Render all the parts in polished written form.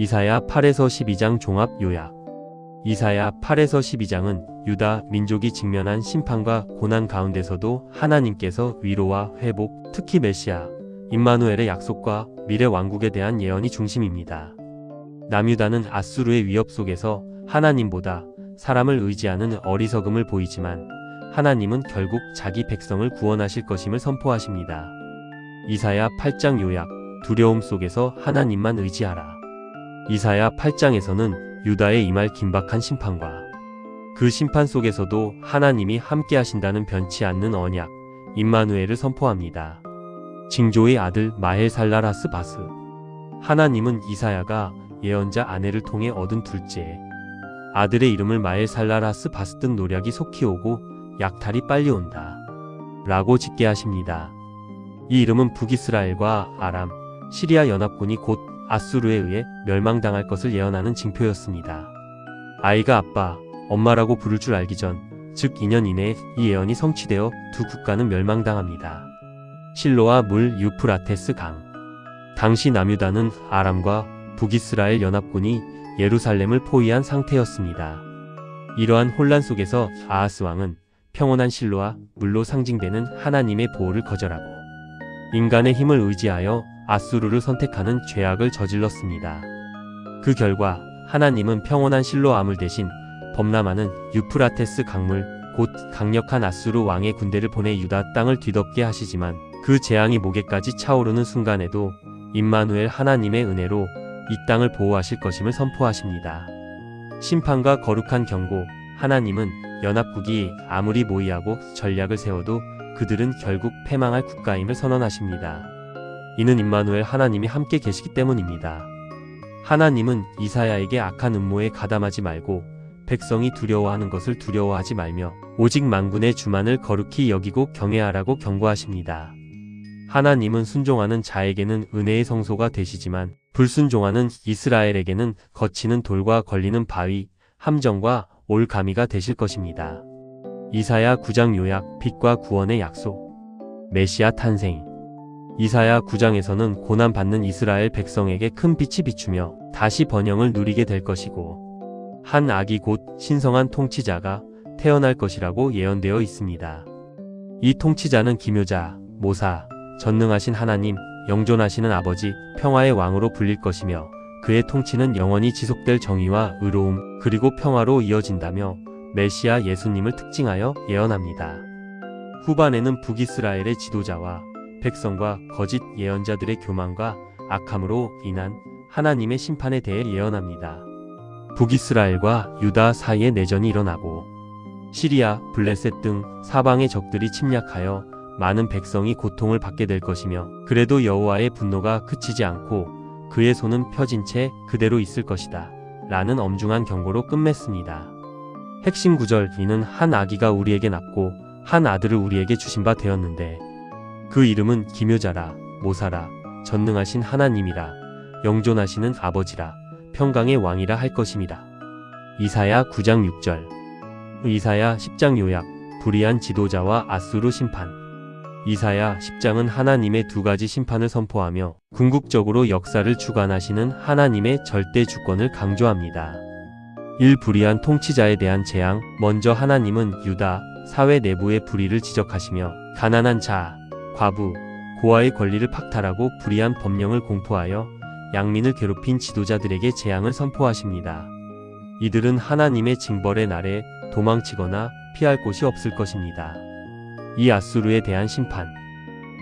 이사야 8에서 12장 종합 요약. 이사야 8에서 12장은 유다 민족이 직면한 심판과 고난 가운데서도 하나님께서 위로와 회복, 특히 메시아, 임마누엘의 약속과 미래 왕국에 대한 예언이 중심입니다. 남유다는 아수르의 위협 속에서 하나님보다 사람을 의지하는 어리석음을 보이지만 하나님은 결국 자기 백성을 구원하실 것임을 선포하십니다. 이사야 8장 요약. 두려움 속에서 하나님만 의지하라. 이사야 8장에서는 유다에 임할 긴박한 심판과 그 심판 속에서도 하나님이 함께 하신다는 변치 않는 언약, 임마누엘을 선포합니다. 징조의 아들 마헬살랄하스 바스. 하나님은 이사야가 예언자 아내를 통해 얻은 둘째 아들의 이름을 마헬살랄하스 바스 뜬 노략이 속히 오고 약탈이 빨리 온다 라고 짓게 하십니다. 이 이름은 북이스라엘과 아람, 시리아 연합군이 곧 아수르에 의해 멸망당할 것을 예언하는 징표였습니다. 아이가 아빠, 엄마라고 부를 줄 알기 전, 즉 2년 이내에 이 예언이 성취되어 두 국가는 멸망당합니다. 실로와 물 유프라테스 강. 당시 남유다는 아람과 북이스라엘 연합군이 예루살렘을 포위한 상태였습니다. 이러한 혼란 속에서 아하스 왕은 평온한 실로와 물로 상징되는 하나님의 보호를 거절하고 인간의 힘을 의지하여 아수르를 선택하는 죄악을 저질렀습니다. 그 결과 하나님은 평온한 실로 아물 대신 범람하는 유프라테스 강물, 곧 강력한 아수르 왕의 군대를 보내 유다 땅을 뒤덮게 하시지만 그 재앙이 목에까지 차오르는 순간에도 임마누엘 하나님의 은혜로 이 땅을 보호하실 것임을 선포하십니다. 심판과 거룩한 경고. 하나님은 연합국이 아무리 모의하고 전략을 세워도 그들은 결국 패망할 국가임을 선언하십니다. 이는 임마누엘 하나님이 함께 계시기 때문입니다. 하나님은 이사야에게 악한 음모에 가담하지 말고 백성이 두려워하는 것을 두려워하지 말며 오직 만군의 주만을 거룩히 여기고 경외하라고 경고하십니다. 하나님은 순종하는 자에게는 은혜의 성소가 되시지만 불순종하는 이스라엘에게는 거치는 돌과 걸리는 바위, 함정과 올가미가 되실 것입니다. 이사야 9장 요약. 빛과 구원의 약속. 메시아 탄생. 이사야 9장에서는 고난받는 이스라엘 백성에게 큰 빛이 비추며 다시 번영을 누리게 될 것이고 한 아기 곧 신성한 통치자가 태어날 것이라고 예언되어 있습니다. 이 통치자는 기묘자, 모사, 전능하신 하나님, 영존하시는 아버지, 평화의 왕으로 불릴 것이며 그의 통치는 영원히 지속될 정의와 의로움 그리고 평화로 이어진다며 메시아 예수님을 특징하여 예언합니다. 후반에는 북이스라엘의 지도자와 백성과 거짓 예언자들의 교만과 악함으로 인한 하나님의 심판에 대해 예언합니다. 북이스라엘과 유다 사이에 내전이 일어나고 시리아, 블레셋 등 사방의 적들이 침략하여 많은 백성이 고통을 받게 될 것이며 그래도 여호와의 분노가 그치지 않고 그의 손은 펴진 채 그대로 있을 것이다 라는 엄중한 경고로 끝맺습니다. 핵심 구절. 이는 한 아기가 우리에게 낳고 한 아들을 우리에게 주신 바 되었는데 그 이름은 기묘자라, 모사라, 전능하신 하나님이라, 영존하시는 아버지라, 평강의 왕이라 할 것입니다. 이사야 9장 6절. 이사야 10장 요약. 불의한 지도자와 아수르 심판. 이사야 10장은 하나님의 두 가지 심판을 선포하며 궁극적으로 역사를 주관하시는 하나님의 절대 주권을 강조합니다. 1. 불의한 통치자에 대한 재앙. 먼저 하나님은 유다 사회 내부의 불의를 지적하시며 가난한 자, 과부, 고아의 권리를 박탈하고 불의한 법령을 공포하여 양민을 괴롭힌 지도자들에게 재앙을 선포하십니다. 이들은 하나님의 징벌의 날에 도망치거나 피할 곳이 없을 것입니다. 이 아수르에 대한 심판.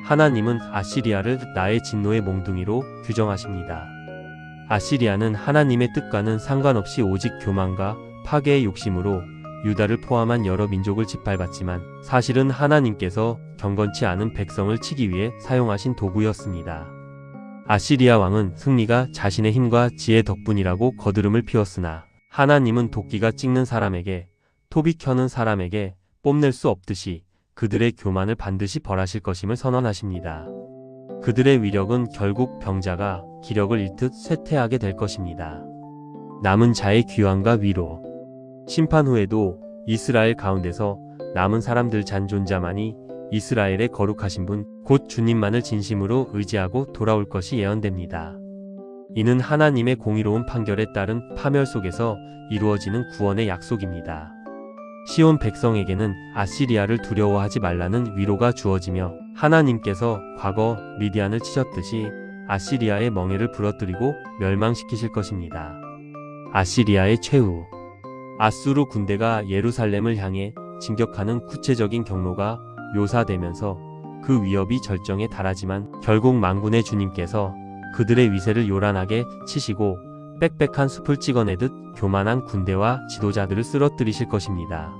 하나님은 아시리아를 나의 진노의 몽둥이로 규정하십니다. 아시리아는 하나님의 뜻과는 상관없이 오직 교만과 파괴의 욕심으로 유다를 포함한 여러 민족을 짓밟았지만 사실은 하나님께서 경건치 않은 백성을 치기 위해 사용하신 도구였습니다. 아시리아 왕은 승리가 자신의 힘과 지혜 덕분이라고 거드름을 피웠으나 하나님은 도끼가 찍는 사람에게, 톱이 켜는 사람에게 뽐낼 수 없듯이 그들의 교만을 반드시 벌하실 것임을 선언하십니다. 그들의 위력은 결국 병자가 기력을 잃듯 쇠퇴하게 될 것입니다. 남은 자의 귀환과 위로. 심판 후에도 이스라엘 가운데서 남은 사람들 잔존자만이 이스라엘의 거룩하신 분, 곧 주님만을 진심으로 의지하고 돌아올 것이 예언됩니다. 이는 하나님의 공의로운 판결에 따른 파멸 속에서 이루어지는 구원의 약속입니다. 시온 백성에게는 아시리아를 두려워하지 말라는 위로가 주어지며 하나님께서 과거 미디안을 치셨듯이 아시리아의 멍에를 부러뜨리고 멸망시키실 것입니다. 아시리아의 최후. 아수르 군대가 예루살렘을 향해 진격하는 구체적인 경로가 묘사되면서 그 위협이 절정에 달하지만 결국 만군의 주님께서 그들의 위세를 요란하게 치시고 빽빽한 숲을 찍어내듯 교만한 군대와 지도자들을 쓰러뜨리실 것입니다.